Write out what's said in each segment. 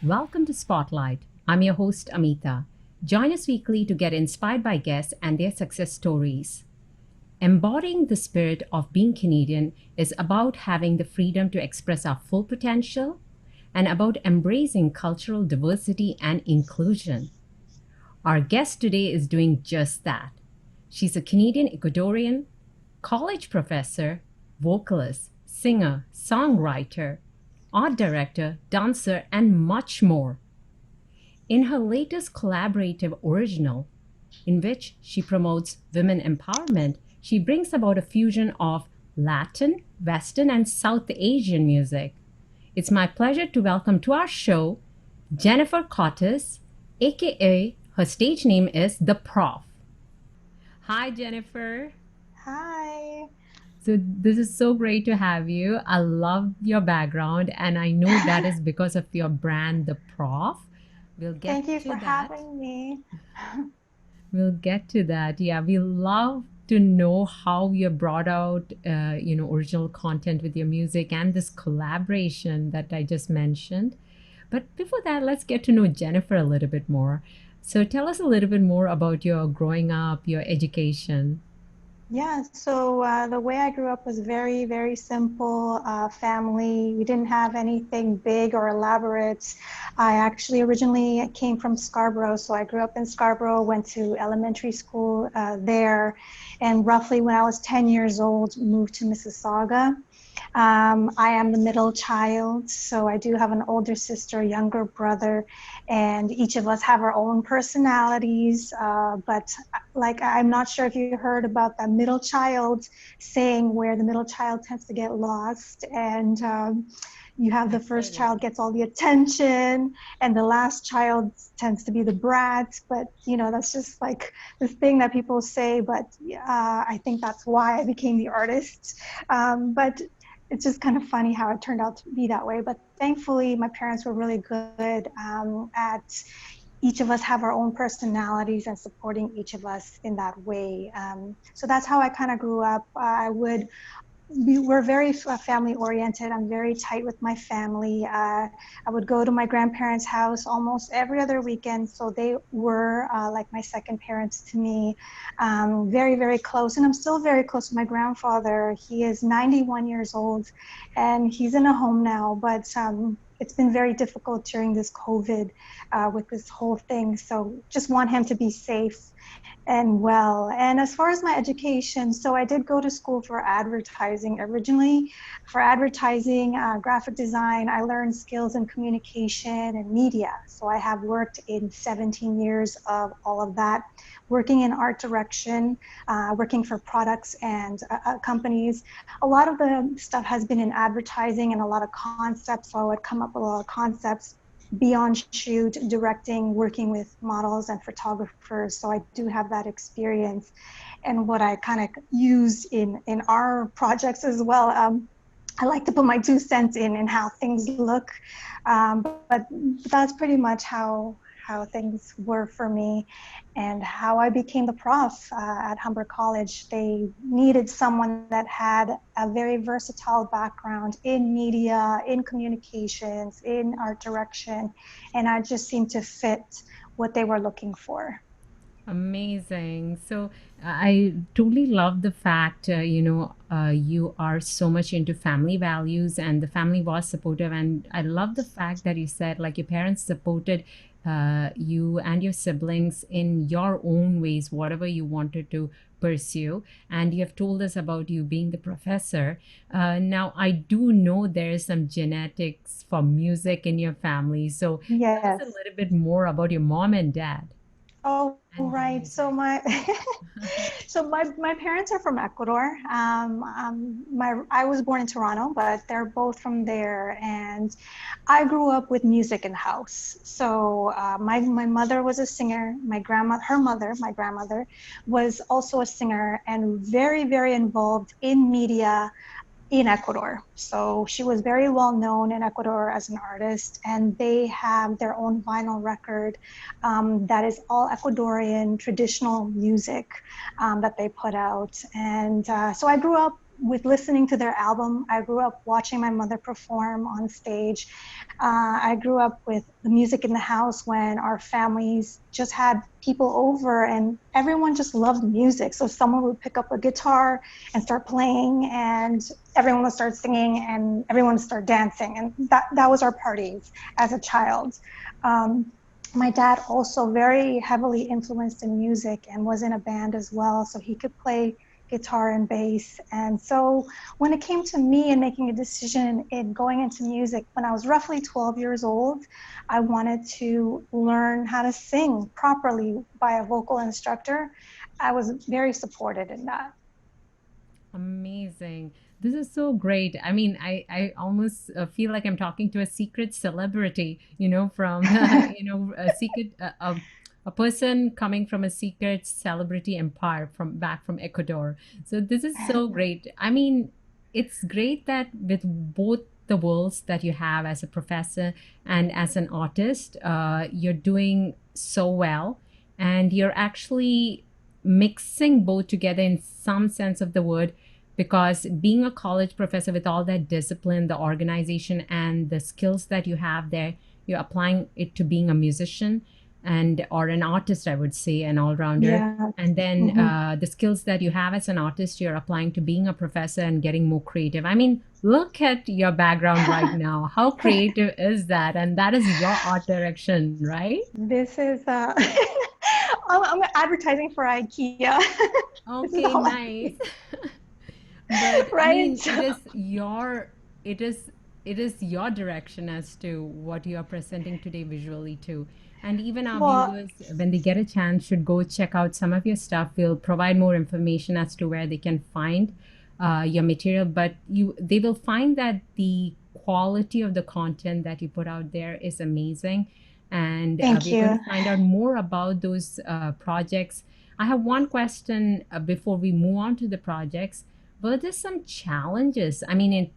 Welcome to Spotlight. I'm your host, Amitha. Join us weekly to get inspired by guests and their success stories. Embodying the spirit of being Canadian is about having the freedom to express our full potential and about embracing cultural diversity and inclusion. Our guest today is doing just that. She's a Canadian Ecuadorian, college professor, vocalist, singer, songwriter, art director, dancer, and much more. In her latest collaborative original, in which she promotes women empowerment, she brings about a fusion of Latin, Western, and South Asian music. It's my pleasure to welcome to our show Jennifer Cortez, aka her stage name is The Prof. Hi, Jennifer. Hi. So this is so great to have you. I love your background, and I know that is because of your brand, The Prof. We'll get Thank you to for that. having me. We'll get to that. Yeah, we love to know how you brought out, original content with your music and this collaboration that I just mentioned. But before that, let's get to know Jennifer a little bit more. So tell us a little bit more about your growing up, your education. Yeah, so the way I grew up was very, very simple family. We didn't have anything big or elaborate. I actually originally came from Scarborough, so I grew up in Scarborough, went to elementary school there, and roughly when I was 10 years old, moved to Mississauga. I am the middle child, so I do have an older sister, younger brother, and each of us have our own personalities. But like, I'm not sure if you heard about that middle child saying where the middle child tends to get lost, and you have the first child gets all the attention, and the last child tends to be the brat. But that's just like this thing that people say. But I think that's why I became the artist. But it's just kind of funny how it turned out to be that way. But thankfully, my parents were really good at each of us have our own personalities and supporting each of us in that way. So that's how I kind of grew up. We were very family oriented. I'm very tight with my family. I would go to my grandparents' house almost every other weekend. So they were like my second parents to me, very, very close. And I'm still very close to my grandfather. He is 91 years old and he's in a home now, but it's been very difficult during this COVID with this whole thing. So just want him to be safe and well. And as far as my education, so I did go to school for advertising originally. For advertising, graphic design, I learned skills in communication and media. So I have worked in 17 years of all of that, working in art direction, working for products and companies. A lot of the stuff has been in advertising and a lot of concepts. So I would come up with a lot of concepts beyond shoot, directing, working with models and photographers. So I do have that experience and what I kind of use in our projects as well. I like to put my 2 cents in how things look, but that's pretty much how things were for me and how I became the prof at Humber College. They needed someone that had a very versatile background in media, in communications, in art direction, and I just seemed to fit what they were looking for. Amazing. So I totally love the fact, you are so much into family values and the family was supportive. And I love the fact that you said like your parents supported you and your siblings in your own ways, whatever you wanted to pursue. And you have told us about you being the professor. Now, I do know there is some genetics for music in your family. So tell us a Yes. little bit more about your mom and dad Oh, and their right. So music. my my parents are from Ecuador. I was born in Toronto, but they're both from there, and I grew up with music in the house. So my mother was a singer. My grandmother, was also a singer and very, very involved in media in Ecuador. So she was very well known in Ecuador as an artist, and they have their own vinyl record that is all Ecuadorian traditional music that they put out. And so I grew up with listening to their album. I grew up watching my mother perform on stage. I grew up with the music in the house when our families just had people over and everyone just loved music. So someone would pick up a guitar and start playing and everyone would start singing and everyone would start dancing. And that was our parties as a child. My dad also very heavily influenced in music and was in a band as well, so he could play guitar and bass. And so when it came to me and making a decision in going into music, when I was roughly 12 years old, I wanted to learn how to sing properly by a vocal instructor. I was very supported in that. Amazing. This is so great. I mean, I almost feel like I'm talking to a secret celebrity, from, a secret, a person coming from a secret celebrity empire from back from Ecuador. So this is so great. I mean, it's great that with both the worlds that you have as a professor and as an artist, you're doing so well, and you're actually mixing both together in some sense of the word, because being a college professor with all that discipline, the organization, and the skills that you have there, you're applying it to being a musician and or an artist, I would say, an all-rounder. Yeah. And then the skills that you have as an artist, you're applying to being a professor and getting more creative. I mean, look at your background right now. How creative is that? And that is your art direction, right? This is I'm advertising for IKEA. Okay, nice. But right? I mean, it is your direction as to what you are presenting today visually too. And even our viewers, when they get a chance, should go check out some of your stuff. We'll provide more information as to where they can find your material, but they will find that the quality of the content that you put out there is amazing. And we're going to find out more about those projects. I have one question before we move on to the projects. Were there some challenges? I mean,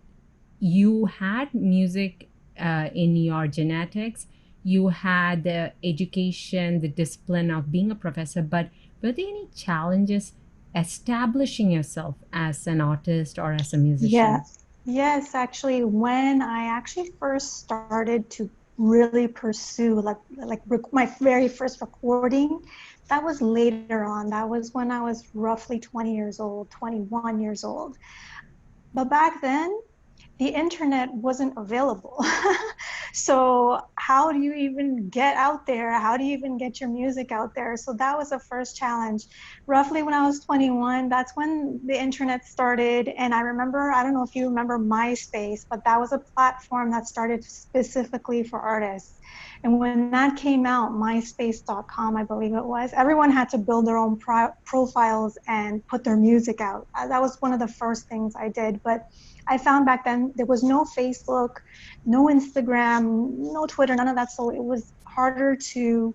you had music in your genetics, you had the education, the discipline of being a professor, but were there any challenges establishing yourself as an artist or as a musician? Yes, actually, when I actually first started to really pursue my very first recording, that was later on. That was when I was roughly 20 years old, 21 years old. But back then, the internet wasn't available. So how do you even get out there? How do you even get your music out there? So that was the first challenge. Roughly when I was 21, that's when the internet started. And I remember, I don't know if you remember MySpace, but that was a platform that started specifically for artists. And when that came out, myspace.com, I believe it was, everyone had to build their own profiles and put their music out. That was one of the first things I did. But I found back then there was no Facebook, no Instagram, no Twitter, none of that. So it was harder to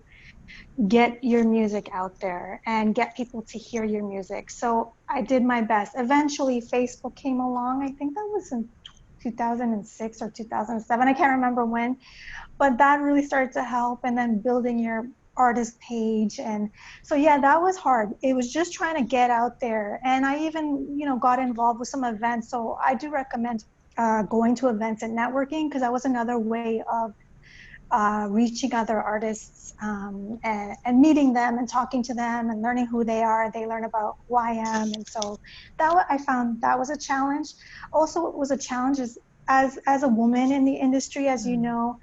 get your music out there and get people to hear your music. So I did my best. Eventually, Facebook came along. I think that was in 2006 or 2007. I can't remember when, but that really started to help. And then building your artist page. And so, yeah, that was hard. It was just trying to get out there. And I even, got involved with some events. So I do recommend going to events and networking, because that was another way of reaching other artists and meeting them and talking to them and learning who they are. They learn about who I am. And so I found that was a challenge. Also, it was a challenge as a woman in the industry, as you know,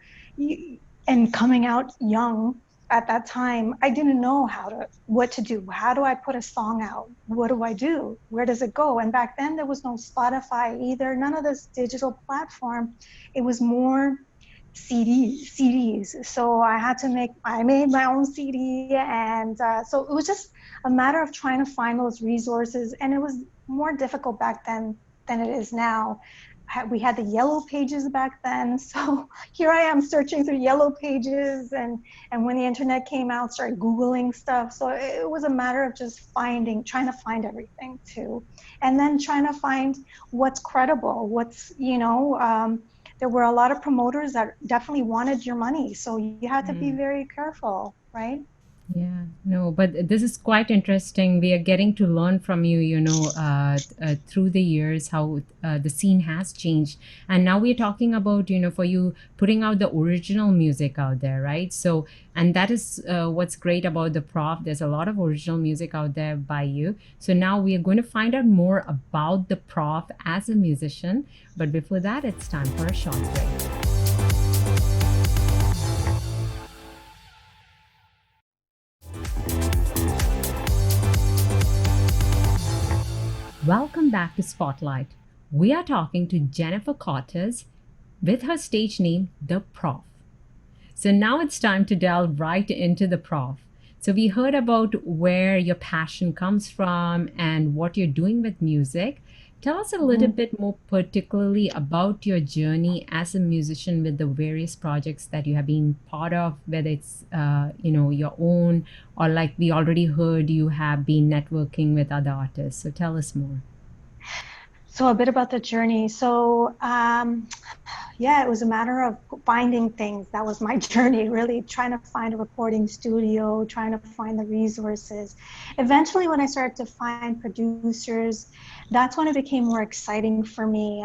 and coming out young. At that time, I didn't know what to do. How do I put a song out? What do I do? Where does it go? And back then there was no Spotify either, none of this digital platform. It was more CDs. So I made my own CD. And so it was just a matter of trying to find those resources. And it was more difficult back then than it is now. We had the yellow pages back then. So here I am searching through yellow pages, and when the internet came out, started Googling stuff. So it was a matter of just trying to find everything too. And then trying to find what's credible, there were a lot of promoters that definitely wanted your money. So you had to be very careful, right? Yeah, no, but this is quite interesting. We are getting to learn from you, through the years how the scene has changed. And now we're talking about, for you putting out the original music out there, right? So, and that is what's great about the Prof. There's a lot of original music out there by you. So now we are going to find out more about the Prof as a musician. But before that, it's time for a short break. Welcome back to Spotlight. We are talking to Jennifer Cortez with her stage name, The Prof. So now it's time to delve right into The Prof. So we heard about where your passion comes from and what you're doing with music. Tell us a little Mhm. bit more particularly about your journey as a musician with the various projects that you have been part of, whether it's your own or like we already heard you have been networking with other artists. So tell us more. So a bit about the journey. Yeah, it was a matter of finding things. That was my journey, really trying to find a recording studio, trying to find the resources. Eventually, when I started to find producers, that's when it became more exciting for me.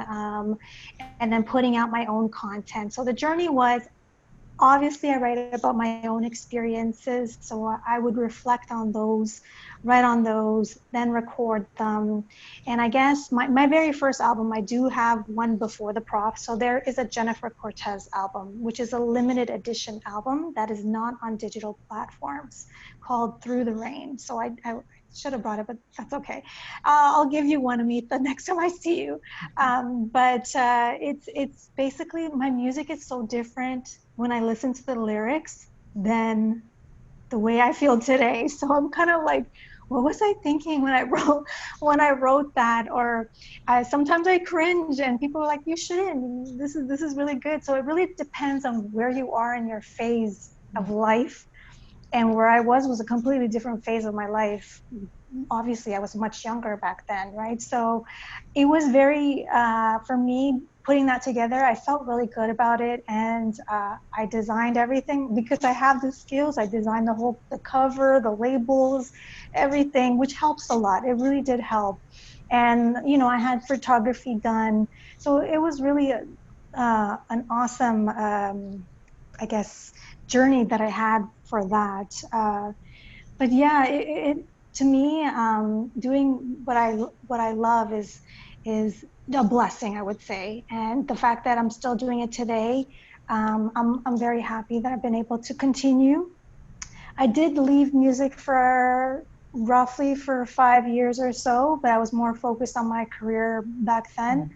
And then putting out my own content. So the journey was obviously I write about my own experiences, so I would reflect on those, write on those, then record them. And I guess my very first album, I do have one before the Prof. So there is a Jennifer Cortez album, which is a limited edition album that is not on digital platforms, called Through the Rain. So I should have brought it, but that's okay. I'll give you one, Amitha, next time I see you. It's basically, my music is so different when I listen to the lyrics than the way I feel today. So I'm kind of like, what was I thinking when I wrote that? Or sometimes I cringe, and people are like, you shouldn't. This is really good. So it really depends on where you are in your phase of life. And where I was a completely different phase of my life. Obviously, I was much younger back then, right? So it was very, for me, putting that together, I felt really good about it. And I designed everything because I have the skills. I designed the cover, the labels, everything, which helps a lot. It really did help. And, I had photography done. So it was really an awesome, I guess, journey that I had for that. But yeah, to me, doing what I love is a blessing, I would say. And the fact that I'm still doing it today, I'm very happy that I've been able to continue. I did leave music for roughly for 5 years or so, but I was more focused on my career back then.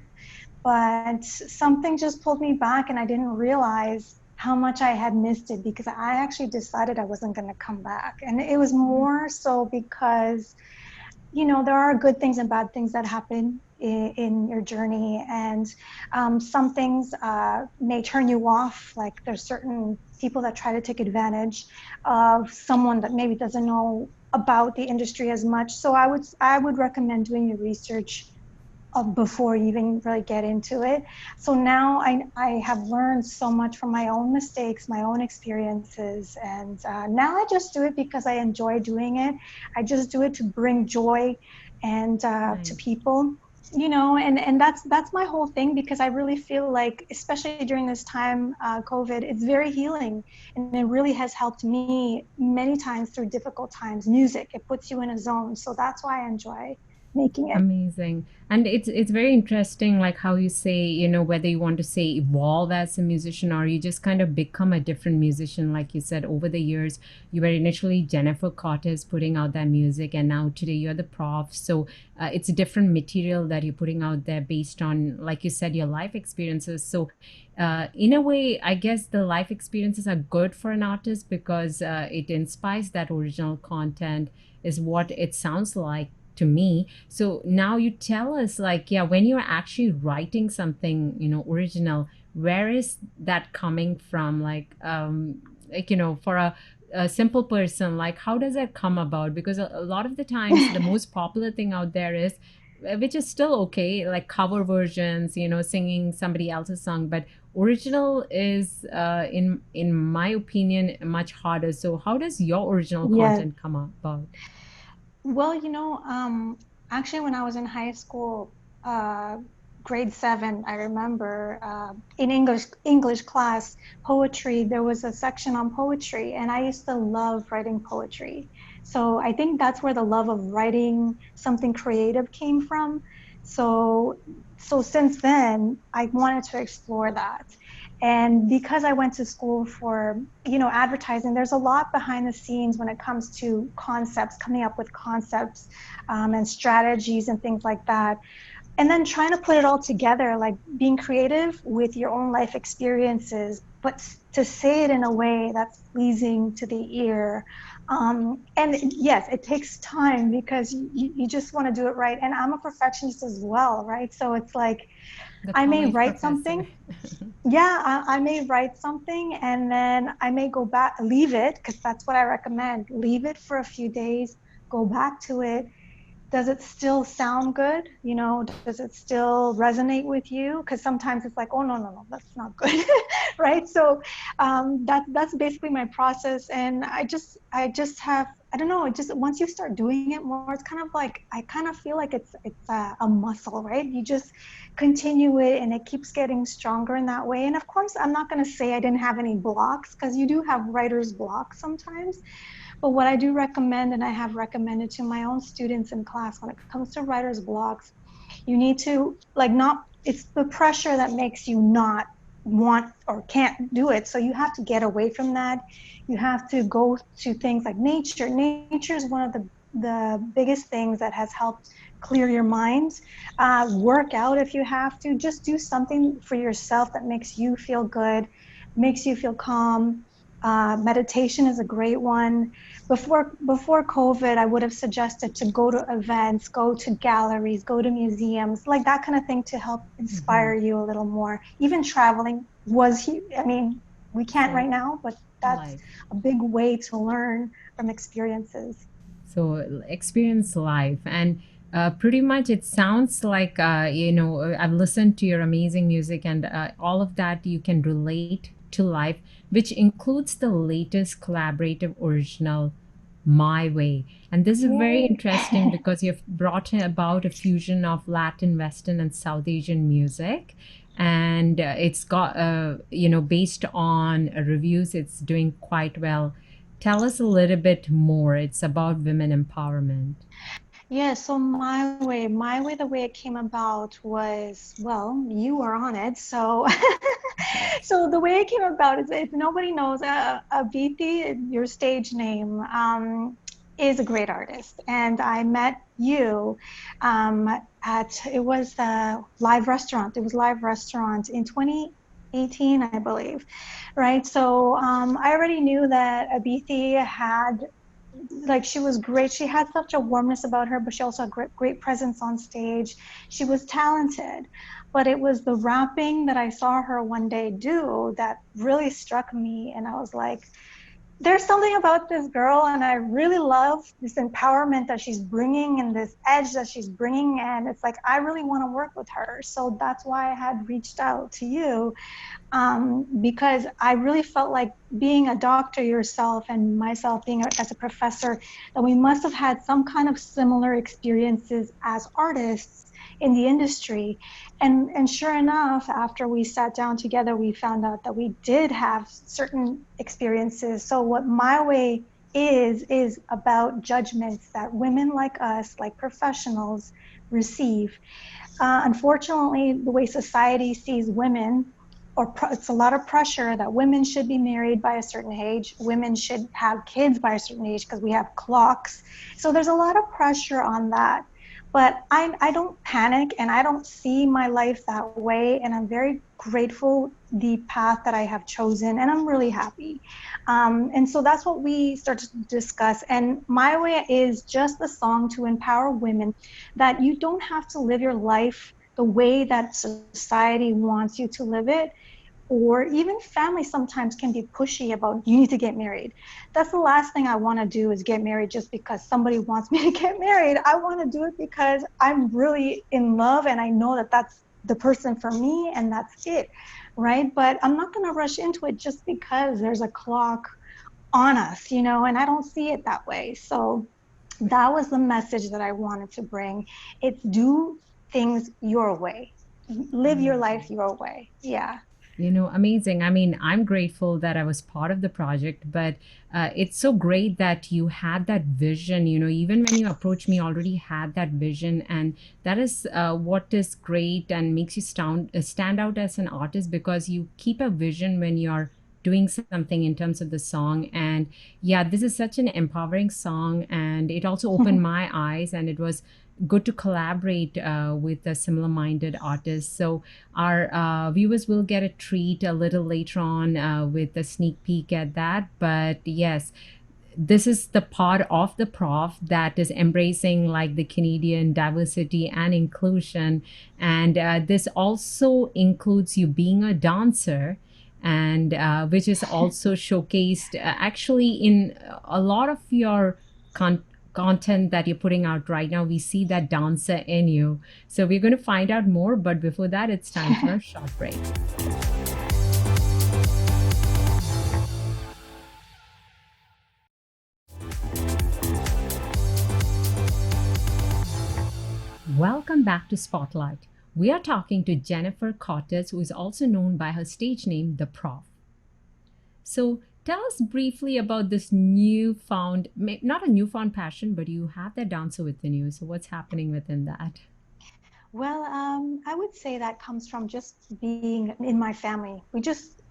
But something just pulled me back, and I didn't realize how much I had missed it because I actually decided I wasn't going to come back. And it was more so because, there are good things and bad things that happen in your journey. And some things may turn you off. Like there's certain people that try to take advantage of someone that maybe doesn't know about the industry as much. So I would recommend doing your research before you even really get into it. So now I have learned so much from my own mistakes, my own experiences. And now I just do it because I enjoy doing it. I just do it to bring joy and to people, and that's my whole thing, because I really feel like, especially during this time, COVID, it's very healing, and it really has helped me many times through difficult times. Music, it puts you in a zone. So that's why I enjoy making it. Amazing. And it's very interesting, like how you say, whether you want to say evolve as a musician or you just kind of become a different musician. Like you said, over the years, you were initially Jennifer Cortez putting out that music, and now today you're the Prof. So it's a different material that you're putting out there based on, like you said, your life experiences. So in a way, I guess the life experiences are good for an artist because it inspires that original content, is what it sounds like to me. So now you tell us, like, yeah, when you're actually writing something, original, where is that coming from? For a simple person, like, how does that come about? Because a lot of the times, the most popular thing out there is which is still okay, like cover versions, singing somebody else's song, but original is, in my opinion, much harder. So how does your original Yes. content come about? Well, actually, when I was in high school, grade 7, I remember in English class, poetry, there was a section on poetry, and I used to love writing poetry. So I think that's where the love of writing something creative came from. So, so since then, I wanted to explore that. And because I went to school for, advertising, there's a lot behind the scenes when it comes to concepts, coming up with concepts and strategies and things like that. And then trying to put it all together, like being creative with your own life experiences, but to say it in a way that's pleasing to the ear. And yes, it takes time because you just want to do it right. And I'm a perfectionist as well, right? So it's like, The I may college write professor. something. Yeah, I may write something and then I may go back, leave it, because that's what I recommend. Leave it for a few days, go back to it. Does it still sound good? Does it still resonate with you? Because sometimes it's like, oh, no, no, no, that's not good. Right? So that's basically my process. And I just have, I don't know, it just, once you start doing it more, it's kind of like, I kind of feel like it's a muscle, right? You just continue it and it keeps getting stronger in that way. And of course, I'm not going to say I didn't have any blocks, because you do have writer's blocks sometimes. But what I do recommend, and I have recommended to my own students in class, when it comes to writer's blocks, you need to, like, not, it's the pressure that makes you not want or can't do it. So you have to get away from that. You have to go to things like nature. Nature is one of the biggest things that has helped clear your mind. Work out if you have to. Just do something for yourself that makes you feel good, makes you feel calm. Meditation is a great one. Before COVID, I would have suggested to go to events, go to galleries, go to museums, like that kind of thing, to help Hmm. inspire you a little more. Even traveling was, I mean, we can't For right now, but that's life. a big way to learn from experiences. So experience life. And pretty much it sounds like, I've listened to your amazing music, and all of that you can relate to life, which includes the latest collaborative original, My Way. And this is very Yay. interesting because you've brought about a fusion of Latin, Western, and South Asian music. And it's got, based on reviews, it's doing quite well. Tell us a little bit more. It's about women empowerment. Yeah, so my way, the way it came about was, well, you were on it. So, Yes. so the way it came about is, if nobody knows, Abiti, your stage name, is a great artist. And I met you it was a live restaurant. It was live restaurant in 2018, I believe. Right. So I already knew that Abiti had, like, she was great. She had such a warmness about her, but she also had great presence on stage. She was talented, but it was the rapping that I saw her one day do that really struck me. And I was like, there's something about this girl, and I really love this empowerment that she's bringing and this edge that she's bringing. And it's like, I really want to work with her. So that's why I had reached out to you, because I really felt like, being a doctor yourself and myself being as a professor, that we must have had some kind of similar experiences as artists in the industry. And sure enough, after we sat down together, we found out that we did have certain experiences. So what My Way is about judgments that women like us, like professionals, receive. Unfortunately, the way society sees women, it's a lot of pressure that women should be married by a certain age, women should have kids by a certain age because we have clocks. So there's a lot of pressure on that. But I don't panic, and I don't see my life that way. And I'm very grateful the path that I have chosen, and I'm really happy. And so that's what we started to discuss. And My Way is just the song to empower women, that you don't have to live your life the way that society wants you to live it. or even family sometimes can be pushy about you need to get married. That's the last thing I want to do, is get married just because somebody wants me to get married. I want to do it because I'm really in love and I know that that's the person for me and that's it, right? But I'm not going to rush into it just because there's a clock on us, and I don't see it that way. So that was the message that I wanted to bring. It's do things your way. Live your life your way. Yeah. Amazing. I mean, I'm grateful that I was part of the project, but it's so great that you had that vision. Even when you approached me, already had that vision. And that is what is great and makes you stand out as an artist, because you keep a vision when you're doing something in terms of the song. And yeah, this is such an empowering song. And it also opened my eyes, and it was good to collaborate with a similar minded artist. So our viewers will get a treat a little later on with a sneak peek at that. But yes, this is the part of the prof that is embracing like the Canadian diversity and inclusion. And this also includes you being a dancer, and which is also showcased actually in a lot of your content that you're putting out right now. We see that dancer in you. So we're going to find out more. But before that, it's time for a short break. Welcome back to Spotlight. We are talking to Jennifer Cortez, who is also known by her stage name, The Prof. So tell us briefly about this newfound, not a newfound passion, but you have that dancer within you. So what's happening within that? Well, I would say that comes from just being in my family.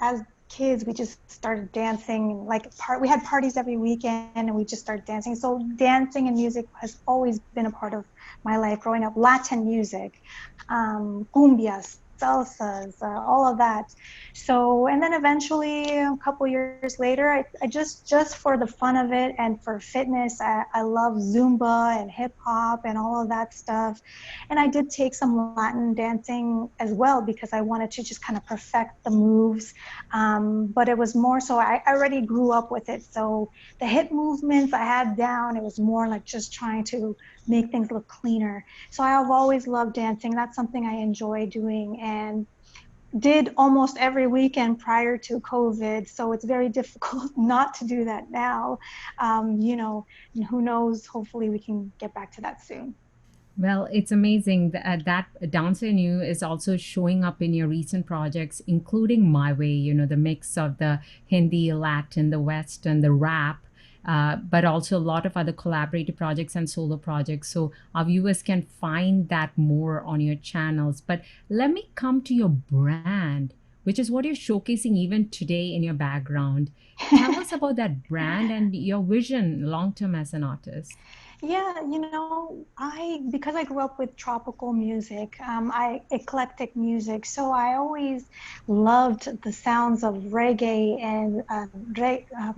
As kids, we just started dancing. We had parties every weekend, and we just started dancing. So dancing and music has always been a part of my life growing up. Latin music, cumbias, salsas, all of that. So, and then eventually, a couple years later, I just for the fun of it and for fitness, I love Zumba and hip hop and all of that stuff. And I did take some Latin dancing as well because I wanted to just kind of perfect the moves. But it was more so I already grew up with it. So the hip movements I had down, it was more like just trying to make things look cleaner. So I've always loved dancing. That's something I enjoy doing and did almost every weekend prior to COVID. So it's very difficult not to do that now. And who knows, hopefully we can get back to that soon. Well, it's amazing that dancer in you is also showing up in your recent projects, including My Way, the mix of the Hindi, Latin, the Western, the rap, but also a lot of other collaborative projects and solo projects. So our viewers can find that more on your channels. But let me come to your brand, which is what you're showcasing even today in your background. Tell us about that brand and your vision long term as an artist. Yeah, because I grew up with tropical music, eclectic music, so I always loved the sounds of reggae and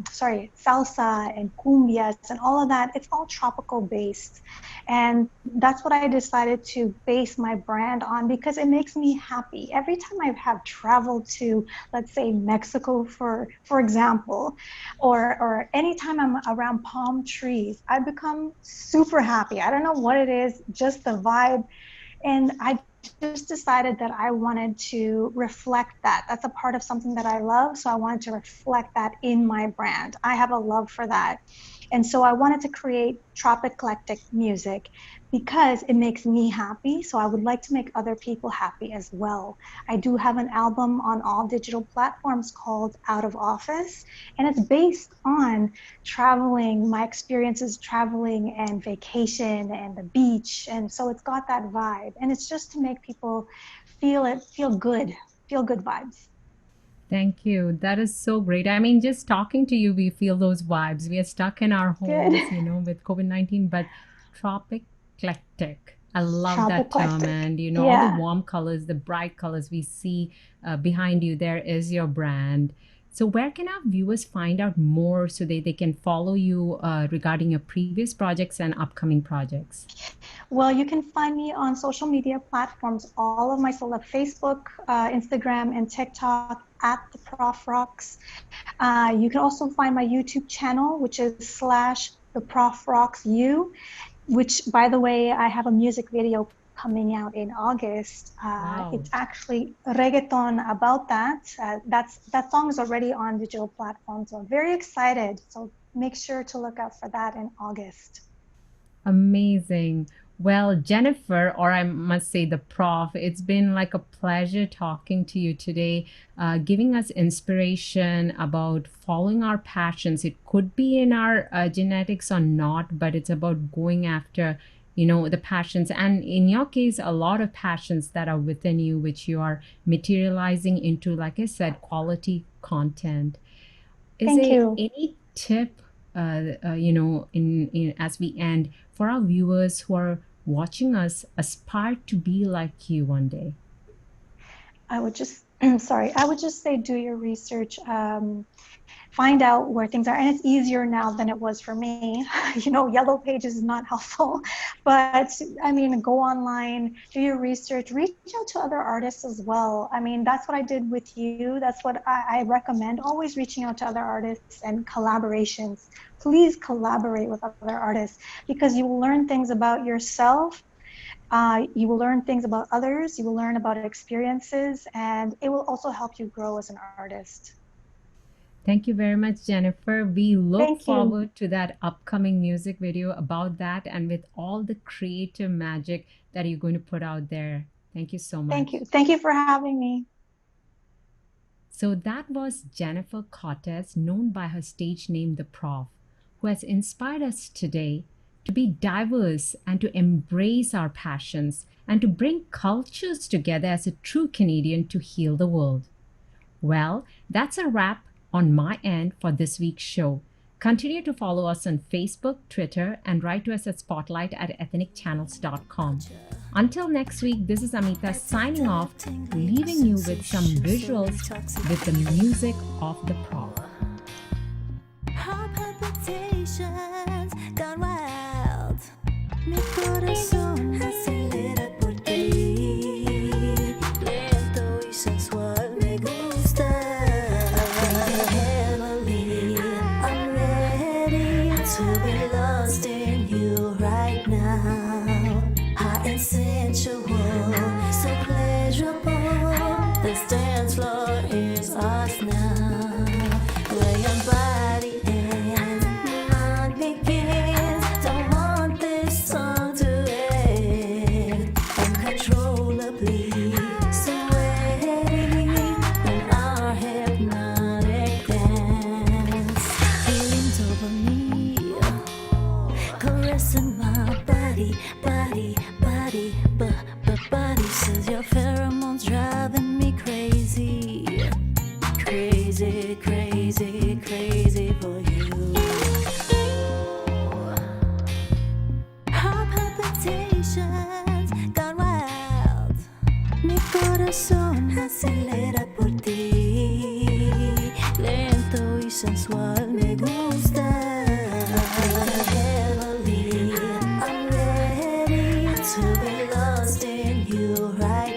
salsa and cumbias and all of that. It's all tropical based, and that's what I decided to base my brand on because it makes me happy. Every time I have traveled to, let's say, Mexico, for example, or anytime I'm around palm trees, I become super happy. I don't know what it is, just the vibe. And I just decided that I wanted to reflect that. That's a part of something that I love. So I wanted to reflect that in my brand. I have a love for that. And so I wanted to create Tropiclectic music because it makes me happy. So I would like to make other people happy as well. I do have an album on all digital platforms called Out of Office, and it's based on traveling, my experiences traveling and vacation and the beach. And so it's got that vibe. And it's just to make people feel good vibes. Thank you. That is so great. I mean, just talking to you, we feel those vibes. We are stuck in our homes, Good. with COVID-19, but tropic eclectic. I love that term. Tropiclectic. And, all the Yeah. warm colors, the bright colors we see behind you, there is your brand. So where can our viewers find out more so that they can follow you regarding your previous projects and upcoming projects? Well, you can find me on social media platforms, all of my Facebook, Instagram, and TikTok at the Prof Rocks. You can also find my YouTube channel, which is / the Prof Rocks U, which, by the way, I have a music video coming out in August. Wow. It's actually reggaeton about that. That song is already on digital platforms, so I'm very excited. So make sure to look out for that in August. Amazing. Well, Jennifer, or I must say the Prof, it's been like a pleasure talking to you today, giving us inspiration about following our passions. It could be in our genetics or not, but it's about going after, the passions. And in your case, a lot of passions that are within you, which you are materializing into, like I said, quality content. Thank you. Any tip, in as we end, for our viewers who are watching us aspire to be like you one day? I would just say do your research, find out where things are. And it's easier now than it was for me. Yellow pages is not helpful, but I mean, go online, do your research, reach out to other artists as well. I mean, that's what I did with you. That's what I recommend, always reaching out to other artists and collaborations. Please collaborate with other artists, because you will learn things about yourself. You will learn things about others. You will learn about experiences, and it will also help you grow as an artist. Thank you very much, Jennifer. We look forward to that upcoming music video about that, and with all the creative magic that you're going to put out there. Thank you so much. Thank you. Thank you for having me. So that was Jennifer Cortez, known by her stage name, The Prof, who has inspired us today to be diverse and to embrace our passions and to bring cultures together as a true Canadian to heal the world. Well, that's a wrap on my end for this week's show. Continue to follow us on Facebook, Twitter, and write to us at spotlight@ethnicchannels.com. Until next week, this is Amitha signing off, leaving you with some visuals with the music of The Prof. Heart palpitations gone wild. Mi corazón acelera por ti. Lento y sensual me gusta. Heavenly, I'm ready to be lost in you right now. Hot and sensual, so pleasurable. This dance floor is ours now. Where your body ends, mine begins. Don't want this song to end. Uncontrollably sweating in our hypnotic dance. Feelings over me, caressing my body, body, body, body. Says your pheromones driving me crazy. Crazy, crazy, crazy for you. Heart palpitations gone wild. Mi corazón acelera por ti. Lento y sensual me gusta. Heavenly, I'm ready to be lost in you right